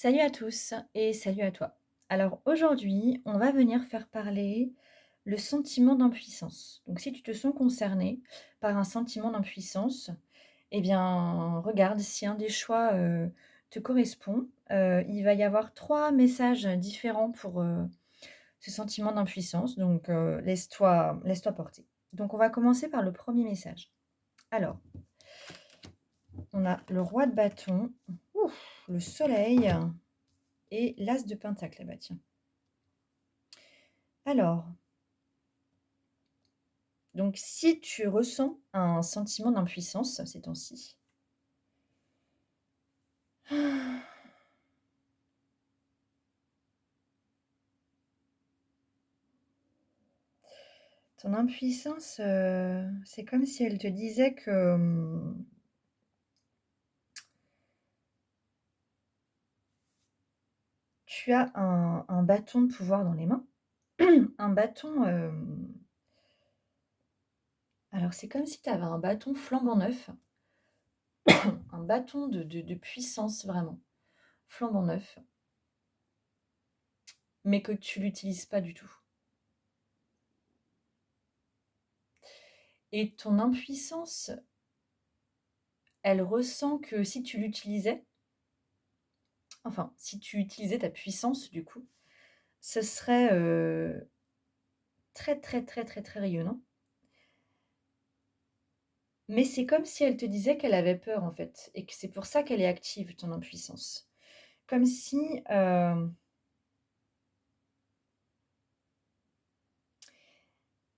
Salut à tous et salut à toi. Alors aujourd'hui, on va venir faire parler le sentiment d'impuissance. Donc si tu te sens concerné par un sentiment d'impuissance, eh bien regarde si un des choix te correspond. Il va y avoir trois messages différents pour ce sentiment d'impuissance. Donc laisse-toi porter. Donc on va commencer par le premier message. Alors, on a le roi de bâton, le soleil et l'as de pentacle. Ah bah tiens. Alors, donc si tu ressens un sentiment d'impuissance ces temps-ci, ton impuissance, c'est comme si elle te disait que, tu as un bâton de pouvoir dans les mains. Un bâton, alors c'est comme si tu avais un bâton flambant neuf, un bâton de puissance vraiment, flambant neuf, mais que tu l'utilises pas du tout. Et ton impuissance, elle ressent que si tu l'utilisais, enfin, si tu utilisais ta puissance du coup, ce serait, très, très, très, très, très rayonnant. Mais c'est comme si elle te disait qu'elle avait peur en fait et que c'est pour ça qu'elle est active, ton impuissance. Comme si, elle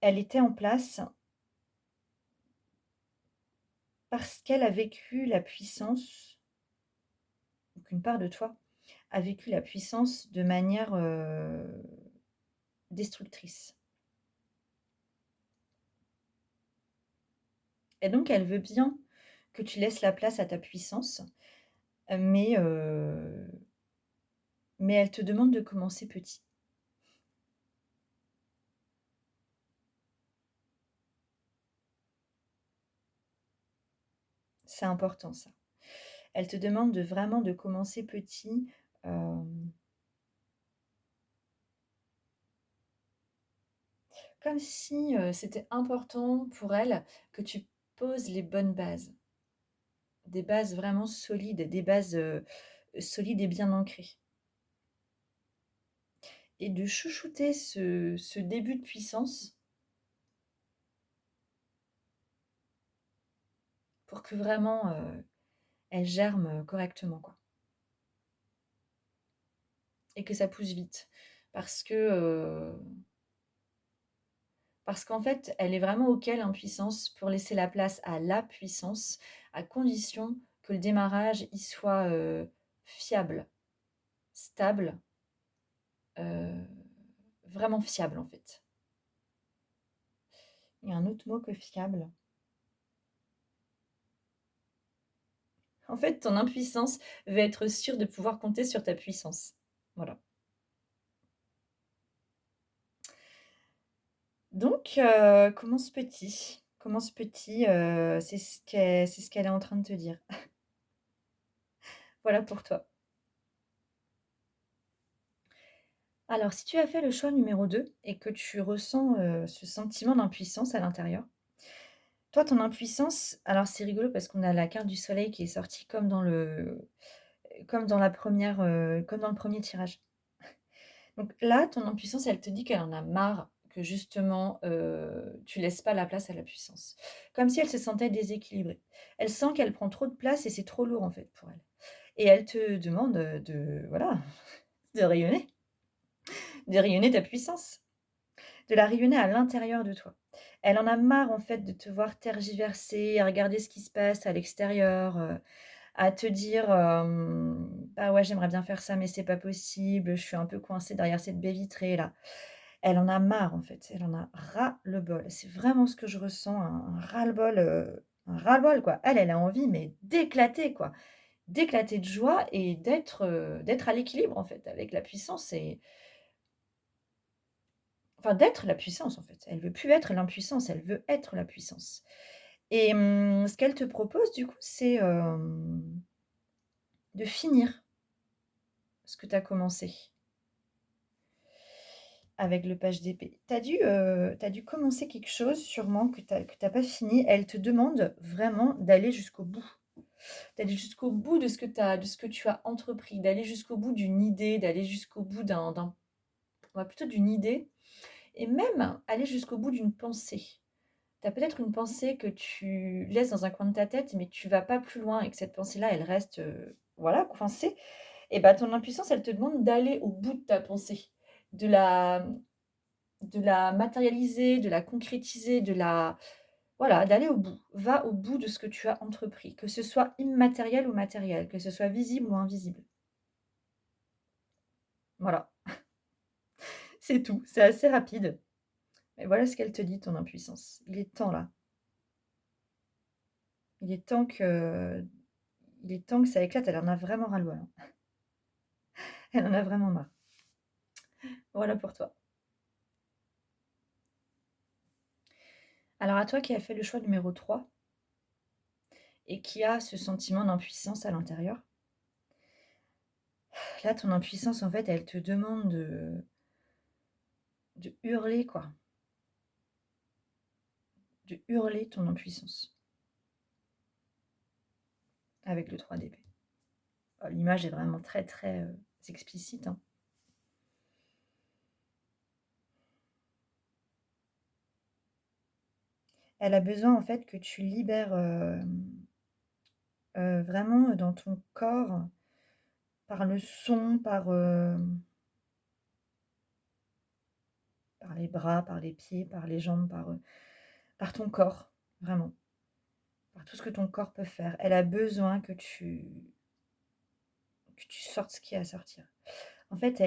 était en place parce qu'elle a vécu la puissance ou qu'une part de toi a vécu la puissance de manière, destructrice. Et donc elle veut bien que tu laisses la place à ta puissance, mais heu, mais elle te demande de commencer petit. C'est important ça. Elle te demande de vraiment de commencer petit, hem, comme si, c'était important pour elle que tu poses les bonnes bases. Des bases vraiment solides, des bases, solides et bien ancrées. Et de chouchouter ce début de puissance pour que vraiment, elle germe, correctement, quoi. Et que ça pousse vite. Parce que, parce qu'en fait, elle est vraiment OK, l'impuissance, pour laisser la place à la puissance, à condition que le démarrage, il soit, fiable, stable, heu, vraiment fiable, en fait. Il y a un autre mot que fiable. En fait, ton impuissance veut être sûre de pouvoir compter sur ta puissance. Voilà. Donc commence petit. Commence petit, c'est ce qu'elle est en train de te dire. Voilà pour toi. Alors, si tu as fait le choix numéro 2 et que tu ressens, ce sentiment d'impuissance à l'intérieur, toi, ton impuissance, alors c'est rigolo parce qu'on a la carte du soleil qui est sortie comme dans la première, comme dans le premier tirage. Donc là, ton impuissance, elle te dit qu'elle en a marre que justement, tu laisses pas la place à la puissance. Comme si elle se sentait déséquilibrée. Elle sent qu'elle prend trop de place et c'est trop lourd, en fait, pour elle. Et elle te demande, de voilà, de rayonner ta puissance. De la rayonner à l'intérieur de toi. Elle en a marre en fait de te voir tergiverser, à regarder ce qui se passe à l'extérieur, à te dire, «Ah ouais, j'aimerais bien faire ça, mais c'est pas possible, je suis un peu coincée derrière cette baie vitrée là». Elle en a marre en fait, elle en a ras le bol. C'est vraiment ce que je ressens, un ras-le-bol, un ras-le-bol quoi. Elle a envie mais d'éclater quoi, d'éclater de joie et d'être à l'équilibre en fait avec la puissance et enfin, d'être la puissance, en fait. Elle veut plus être l'impuissance, elle veut être la puissance et ce qu'elle te propose, du coup, c'est, de finir ce que tu as commencé avec le page d'épée. Tu dû commencer quelque chose sûrement que tu pas fini. Elle te demande vraiment d'aller jusqu'au bout. D'aller jusqu'au bout de ce que de ce que tu as entrepris, d'aller jusqu'au bout d'une idée, d'aller jusqu'au bout ouais, plutôt d'une idée et même aller jusqu'au bout d'une pensée. Tu as peut-être une pensée que tu laisses dans un coin de ta tête, mais tu vas pas plus loin et que cette pensée-là, elle reste, voilà, coincée et bah, ton impuissance, elle te demande d'aller au bout de ta pensée, de la de la matérialiser, de la concrétiser, voilà, d'aller au bout. Va au bout de ce que tu as entrepris, que ce soit immatériel ou matériel, que ce soit visible ou invisible. Voilà, c'est tout, c'est assez rapide. Mais voilà ce qu'elle te dit, ton impuissance. Il est temps là. Il est temps que il est temps que ça éclate, elle en a vraiment ras-le-bol, hein. Elle en a vraiment marre. Voilà pour toi. Alors à toi qui as fait le choix numéro 3 et qui a ce sentiment d'impuissance à l'intérieur, là ton impuissance en fait, elle te demande de hurler quoi, de hurler ton impuissance avec le 3 d'épée. L'image est vraiment très très, explicite, hein. Elle a besoin en fait que tu libères, vraiment dans ton corps, par le son, par les bras, par les pieds, par les jambes, par ton corps, vraiment, par tout ce que ton corps peut faire. Elle a besoin que tu sortes ce qu'il y a à sortir. En fait,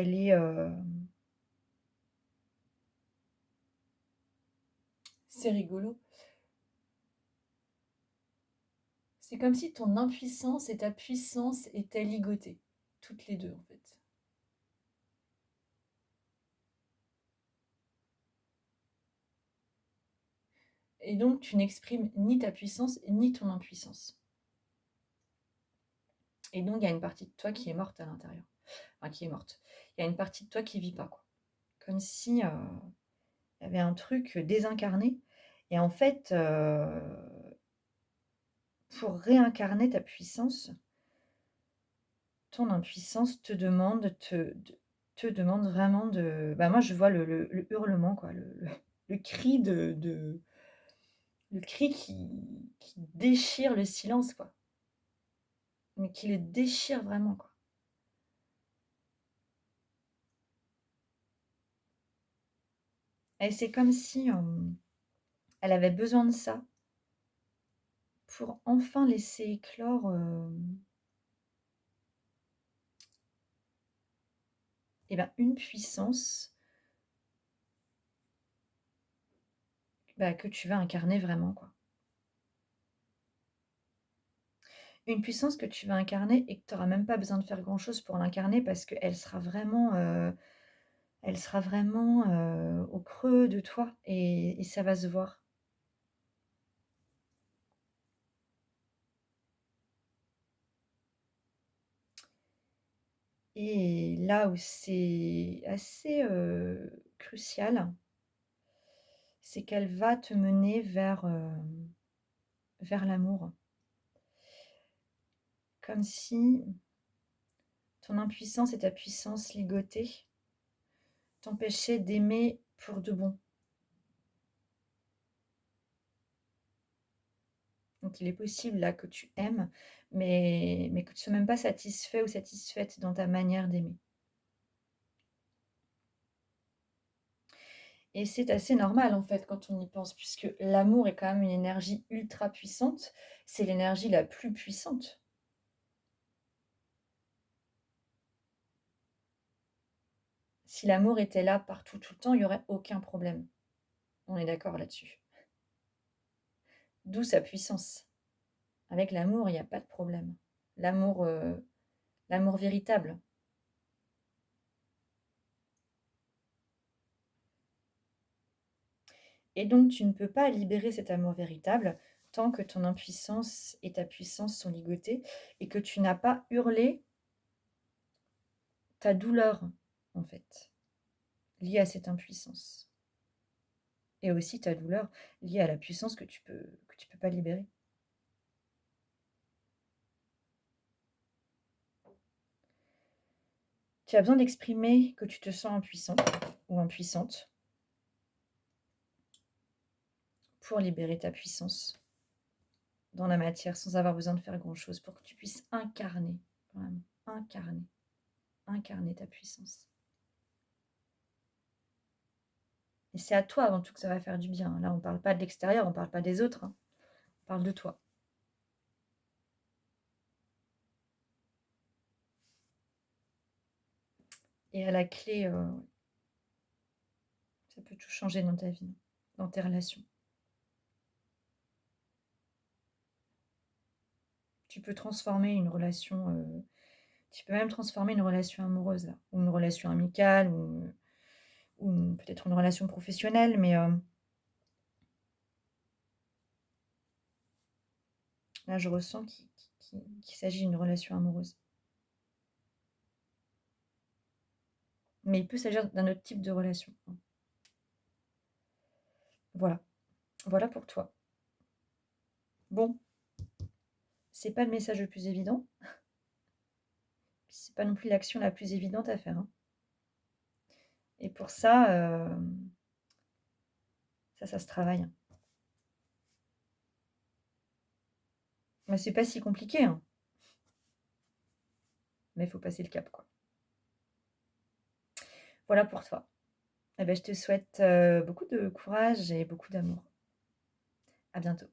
c'est rigolo. C'est comme si ton impuissance et ta puissance étaient ligotées, toutes les 2 en fait. Et donc tu n'exprimes ni ta puissance ni ton impuissance. Et donc il y a une partie de toi qui est morte à l'intérieur. Enfin qui est morte. Il y a une partie de toi qui vit pas quoi. Comme si, il y avait un truc désincarné et en fait, pour réincarner ta puissance, ton impuissance te demande vraiment de bah, moi je vois le hurlement quoi, le cri le cri qui déchire le silence quoi, mais qui le déchire vraiment quoi. Et c'est comme si, elle avait besoin de ça pour enfin laisser éclore, et ben, une puissance, bah, que tu vas incarner vraiment quoi. Une puissance que tu vas incarner et que tu auras même pas besoin de faire grand chose pour l'incarner parce elle sera vraiment, au creux de toi et ça va se voir. Et là où c'est assez, crucial, c'est qu'elle va te mener vers l'amour. Comme si ton impuissance et ta puissance ligotées t'empêchaient d'aimer pour de bon. Donc il est possible là que tu aimes, mais que tu ne sois même pas satisfait ou satisfaite dans ta manière d'aimer. Et c'est assez normal en fait quand on y pense, puisque l'amour est quand même une énergie ultra puissante. C'est l'énergie la plus puissante. Si l'amour était là partout, tout le temps, il n'y aurait aucun problème. On est d'accord là-dessus. D'où sa puissance. Avec l'amour, il n'y a pas de problème. L'amour, l'amour véritable. Et donc, tu ne peux pas libérer cet amour véritable tant que ton impuissance et ta puissance sont ligotées et que tu n'as pas hurlé ta douleur, en fait, liée à cette impuissance. Et aussi ta douleur liée à la puissance que tu peux pas libérer. Tu as besoin d'exprimer que tu te sens impuissant ou impuissante pour libérer ta puissance dans la matière sans avoir besoin de faire grand-chose, pour que tu puisses incarner, vraiment, incarner, incarner ta puissance. Et c'est à toi avant tout que ça va faire du bien. Là, on ne parle pas de l'extérieur, on ne parle pas des autres, hein. On parle de toi. Et à la clé, ça peut tout changer dans ta vie, dans tes relations. Tu peux transformer une relation, tu peux même transformer une relation amoureuse là, ou une relation amicale, ou peut-être une relation professionnelle, mais là je ressens qu'il s'agit d'une relation amoureuse. Mais il peut s'agir d'un autre type de relation, hein. Voilà, voilà pour toi. Bon, c'est pas le message le plus évident, c'est pas non plus l'action la plus évidente à faire, hein. Et pour ça, ça se travaille, hein. Mais c'est pas si compliqué, hein, mais il faut passer le cap, quoi. Voilà pour toi. Eh beh, je te souhaite, beaucoup de courage et beaucoup d'amour. À bientôt.